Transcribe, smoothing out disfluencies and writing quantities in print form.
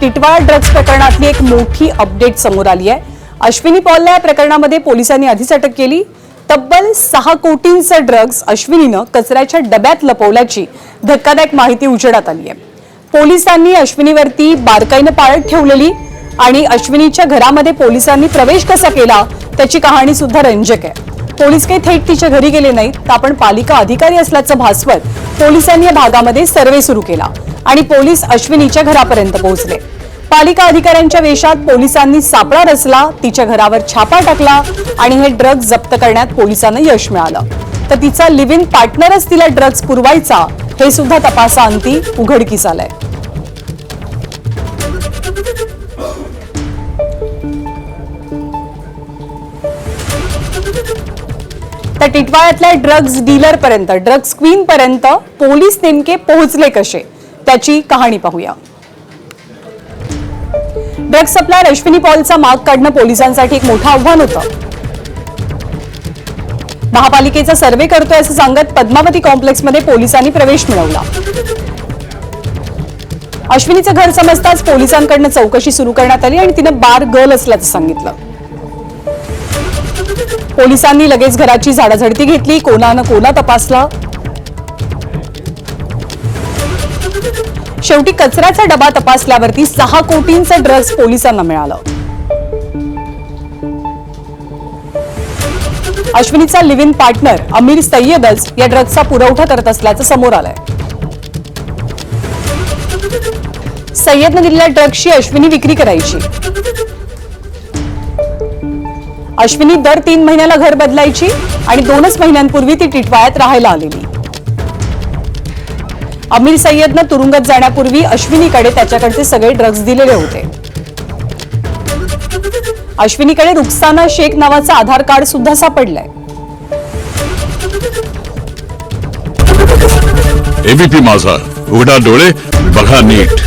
Titwala drugs प्रकरणातली एक मोठी अपडेट समोर आली आहे। अश्विनी पॉलला या प्रकरणामध्ये पोलिसांनी आधीच अटक केली। तब्बल 6 कोटींचा ड्रग्ज अश्विनीनं कचऱ्याच्या डब्यात लपवल्याची धक्कादायक माहिती उजेडात आली आहे। पोलिसांनी अश्विनीवरती बारकाईनं पाळत ठेवलेली आणि अश्विनीच्या घरामध्ये पोलिसांनी प्रवेश कसा केला त्याची कहाणी सुद्धा रंजक आहे। पोलीस काही थेट तिच्या घरी गेले नाहीत, तर आपण पालिका अधिकारी असल्याचं भासवत पोलिसांनी या भागामध्ये सर्वे सुरू केला आणि पोलीस अश्विनीच्या घरापर्यंत पोहोचले। पालिका अधिकाऱ्यांच्या वेशात पोलिसांनी सापळा रचला, तिच्या घरावर छापा टाकला आणि हे ड्रग्ज जप्त करण्यात पोलिसांना यश मिळालं। तर तिचा लिव्ह इन पार्टनरच तिला ड्रग्ज पुरवायचा हे सुद्धा तपासाअंती उघडकीस आलंय। तर टिटवाळ्यातल्या ड्रग्ज डीलर पर्यंत, ड्रग्ज क्वीन पर्यंत पोलीस नेमके पोहोचले कसे त्याची कहाणी पाहूया। ड्रग्ज सप्लायर अश्विनी पॉलचा माग काढणं पोलिसांसाठी एक मोठं आव्हान होतं। महापालिकेचा सर्वे करतोय असं सांगत पद्मावती कॉम्प्लेक्समध्ये पोलिसांनी प्रवेश मिळवला। अश्विनीचं घर समजताच पोलिसांकडून चौकशी सुरू करण्यात आली आणि तिनं बार गर्ल असल्याचं सांगितलं। पोलिसांनी लगेच घराची झाडाझडती घेतली, कोणानं कोणा तपासला। शेवटी कचऱ्याचा डबा तपासल्यावरती 6 कोटींचं ड्रग्ज पोलिसांना मिळालं। अश्विनीचा लिव्ह इन पार्टनर अमीर सय्यदच या ड्रग्जचा पुरवठा करत असल्याचं समोर आलंय। सय्यदने दिलेल्या ड्रग्जची अश्विनी विक्री करायची। अश्विनी दर 3 महिन्याला घर बदलायची आणि 2च महिन्यांपूर्वी ती टिटवाळ्यात राहायला आलेली। अमीर सय्यदनं तुरुंगात जाण्यापूर्वी अश्विनीकडे त्याच्याकडचे सगळे ड्रग्ज दिलेले होते। अश्विनीकडे रुखसाना शेख नावाचं आधार कार्ड सुद्धा सापडलंय। एबीपी माझा, उघडा डोळे बघा नीट।